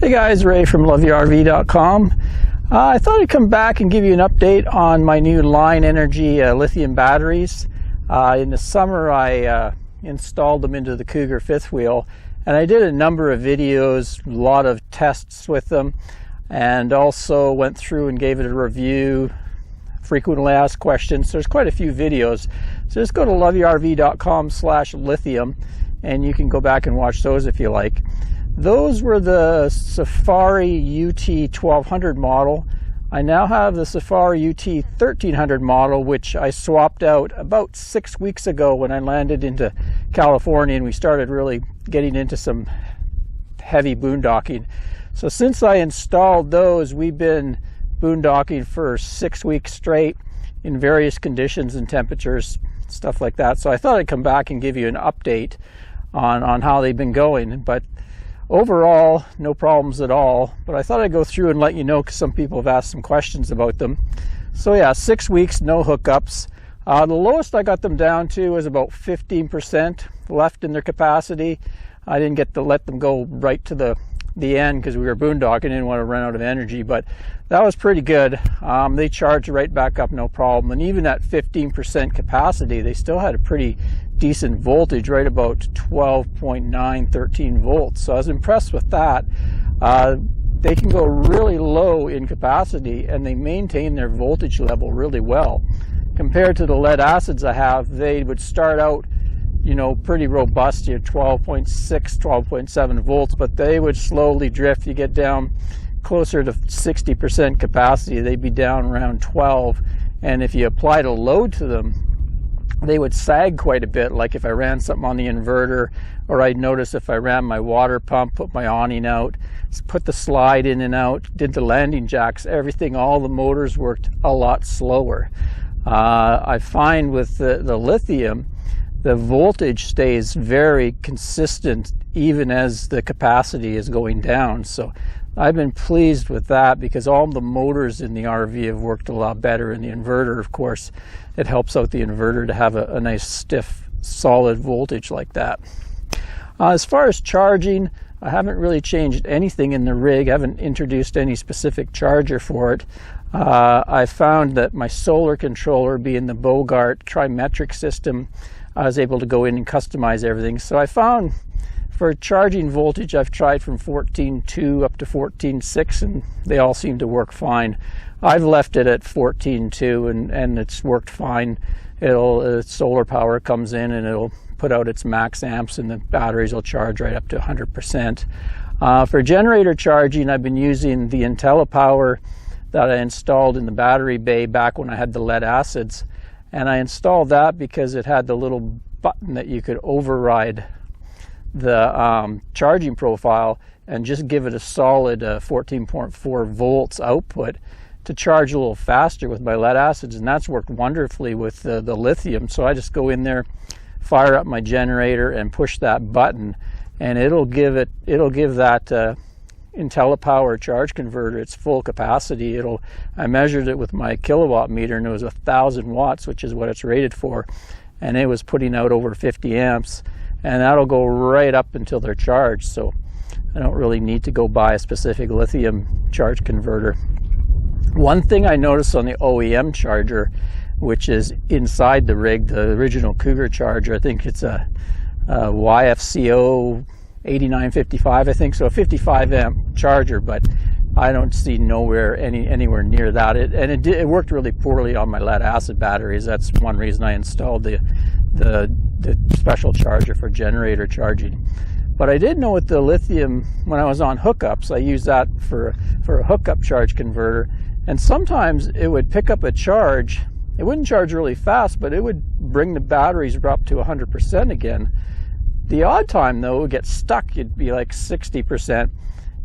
Hey guys, Ray from loveyourrv.com. I thought I'd come back and give you an update on my new Line Energy lithium batteries. In the summer I installed them into the Cougar fifth wheel, and I did a number of videos, a lot of tests with them, and also went through and gave it a review, frequently asked questions. There's quite a few videos, so just go to loveyourrv.com/lithium and you can go back and watch those if you like. Those were the Safari UT 1200 model. I now have the Safari UT 1300 model, which I swapped out about 6 weeks ago when I landed into California and we started really getting into some heavy boondocking. So since I installed those, we've been boondocking for 6 weeks straight in various conditions and temperatures, stuff like that. So I thought I'd come back and give you an update on how they've been going. But overall, no problems at all. But I thought I'd go through and let you know because some people have asked some questions about them. So yeah, 6 weeks, no hookups. The lowest I got them down to was about 15% left in their capacity. I didn't get to let them go right to the end because we were boondocking, didn't want to run out of energy, but that was pretty good. They charged right back up, no problem. And even at 15% capacity, they still had a pretty decent voltage, right about 12.9, 13 volts. So I was impressed with that. They can go really low in capacity and they maintain their voltage level really well. Compared to the lead acids I have, they would start out, you know, pretty robust, 12.6, 12.7 volts, but they would slowly drift. You get down closer to 60% capacity, they'd be down around 12. And if you applied a load to them, they would sag quite a bit. Like if I ran something on the inverter, or I'd notice if I ran my water pump, put my awning out, put the slide in and out, did the landing jacks, everything, all the motors worked a lot slower. I find with the lithium, the voltage stays very consistent even as the capacity is going down. So I've been pleased with that because all the motors in the RV have worked a lot better. In the inverter, of course, it helps out the inverter to have a nice stiff solid voltage like that. As far as charging, I haven't really changed anything in the rig. I haven't introduced any specific charger for it. I found that my solar controller, being the Bogart trimetric system, I was able to go in and customize everything. So I found for charging voltage, I've tried from 14.2 up to 14.6 and they all seem to work fine. I've left it at 14.2 and it's worked fine. Solar power comes in and it'll put out its max amps and the batteries will charge right up to 100%. For generator charging, I've been using the Intelipower that I installed in the battery bay back when I had the lead acids. And I installed that because it had the little button that you could override the charging profile and just give it a solid 14.4 volts output to charge a little faster with my lead acids, and that's worked wonderfully with the lithium. So I just go in there, fire up my generator and push that button, and it'll give that Intelipower charge converter its full capacity. I measured it with my kilowatt meter and it was 1,000 watts, which is what it's rated for, and it was putting out over 50 amps, and that'll go right up until they're charged. So I don't really need to go buy a specific lithium charge converter. One thing I noticed on the OEM Charger, which is inside the rig, the original Cougar Charger, I think it's a YFCO 8955, I think, so a 55 amp charger, but I don't see anywhere near that. It worked really poorly on my lead acid batteries. That's one reason I installed the special charger for generator charging. But I did know with the lithium, when I was on hookups, I used that for a hookup charge converter, and sometimes it would pick up a charge. It wouldn't charge really fast, but it would bring the batteries up to 100% again. The odd time though, it would get stuck. It'd be like 60%,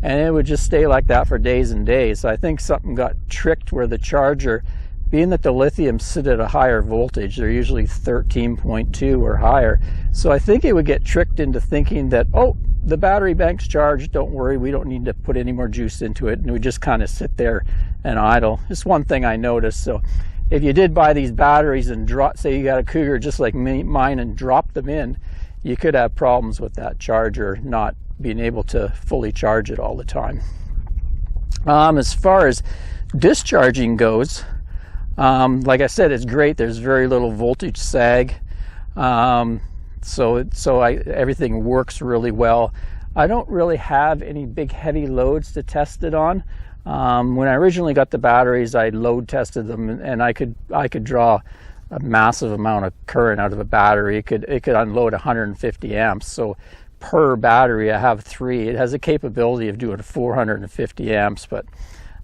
and it would just stay like that for days and days. So I think something got tricked where the charger, being that the lithium sit at a higher voltage, they're usually 13.2 or higher. So I think it would get tricked into thinking that, oh, the battery bank's charged, don't worry, we don't need to put any more juice into it, and it would just kind of sit there and idle. Just one thing I noticed. So if you did buy these batteries and say you got a Cougar just like mine and drop them in, you could have problems with that charger not being able to fully charge it all the time. As far as discharging goes, like I said, it's great. There's very little voltage sag, so everything works really well. I don't really have any big heavy loads to test it on. When I originally got the batteries, I load tested them, and I could draw a massive amount of current out of a battery. It could unload 150 amps. So per battery, I have 3. It has the capability of doing 450 amps, but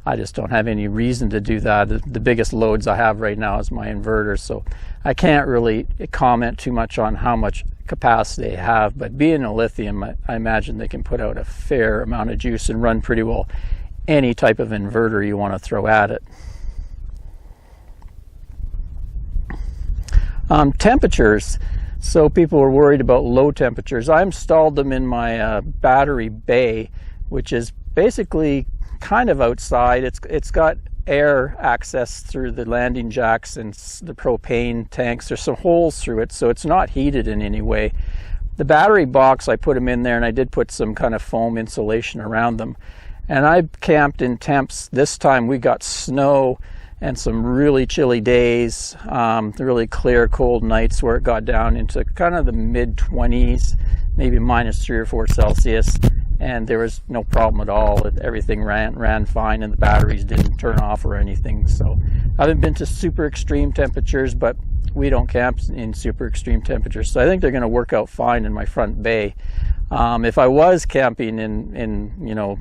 I just don't have any reason to do that. The biggest loads I have right now is my inverter, so I can't really comment too much on how much capacity they have. But being a lithium, I imagine they can put out a fair amount of juice and run pretty well any type of inverter you want to throw at it. Temperatures. So people were worried about low temperatures. I installed them in my battery bay, which is basically kind of outside. It's got air access through the landing jacks and the propane tanks. There's some holes through it, so it's not heated in any way. The battery box, I put them in there, and I did put some kind of foam insulation around them. And I camped in temps. This time we got snow and some really chilly days, really clear, cold nights where it got down into kind of the mid-20s, maybe -3 or 4 Celsius, and there was no problem at all. Everything ran fine, and the batteries didn't turn off or anything. So I haven't been to super extreme temperatures, but we don't camp in super extreme temperatures, so I think they're going to work out fine in my front bay. If I was camping in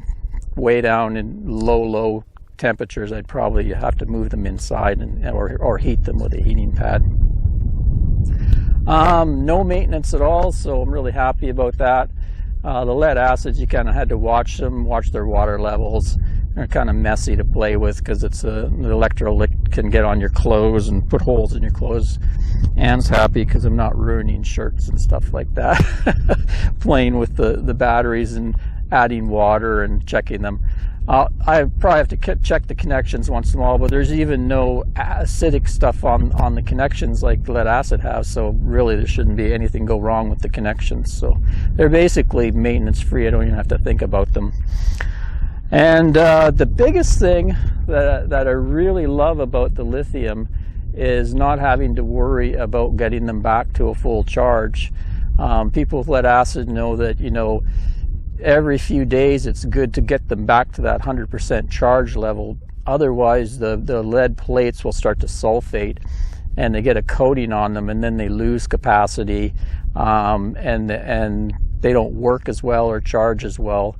way down in low temperatures, I'd probably have to move them inside or heat them with a heating pad. No maintenance at all, so I'm really happy about that. The lead acids, you kind of had to watch their water levels. They're kind of messy to play with because the electrolyte can get on your clothes and put holes in your clothes. Anne's happy because I'm not ruining shirts and stuff like that playing with the batteries and adding water and checking them. I probably have to check the connections once in a while, but there's even no acidic stuff on the connections like lead acid has, so really there shouldn't be anything go wrong with the connections. So they're basically maintenance free. I don't even have to think about them. And the biggest thing that I really love about the lithium is not having to worry about getting them back to a full charge. People with lead acid know that, every few days it's good to get them back to that 100% charge level. Otherwise the lead plates will start to sulfate and they get a coating on them, and then they lose capacity, and they don't work as well or charge as well.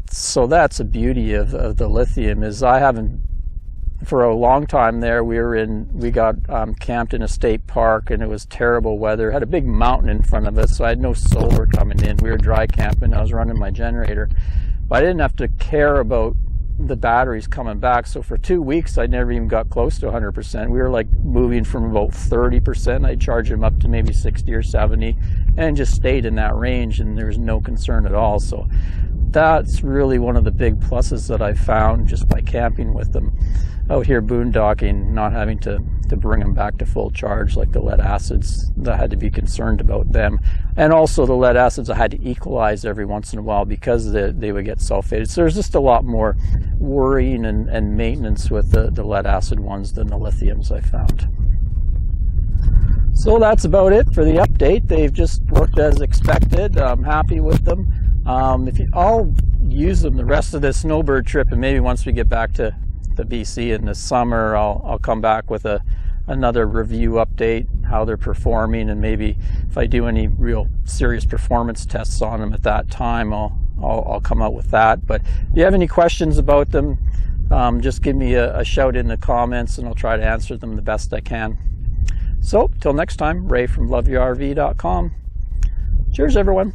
So that's the beauty of the lithium. Is I haven't, for a long time there, we got camped in a state park, and it was terrible weather. Had a big mountain in front of us, so I had no solar coming in. We were dry camping. I was running my generator, but I didn't have to care about the batteries coming back. So for 2 weeks, I never even got close to 100%. We were like moving from about 30%. I charged them up to maybe 60 or 70, and just stayed in that range, and there was no concern at all. So that's really one of the big pluses that I found just by camping with them out here boondocking, not having to bring them back to full charge like the lead acids. I had to be concerned about them. And also the lead acids I had to equalize every once in a while because they would get sulfated. So there's just a lot more worrying and maintenance with the lead acid ones than the lithiums I found. So that's about it for the update. They've just worked as expected. I'm happy with them. I'll use them the rest of this snowbird trip, and maybe once we get back to the BC in the summer, I'll come back with another review update, how they're performing, and maybe if I do any real serious performance tests on them at that time, I'll come out with that. But if you have any questions about them, just give me a shout in the comments, and I'll try to answer them the best I can. So till next time, Ray from loveyourrv.com. Cheers, everyone.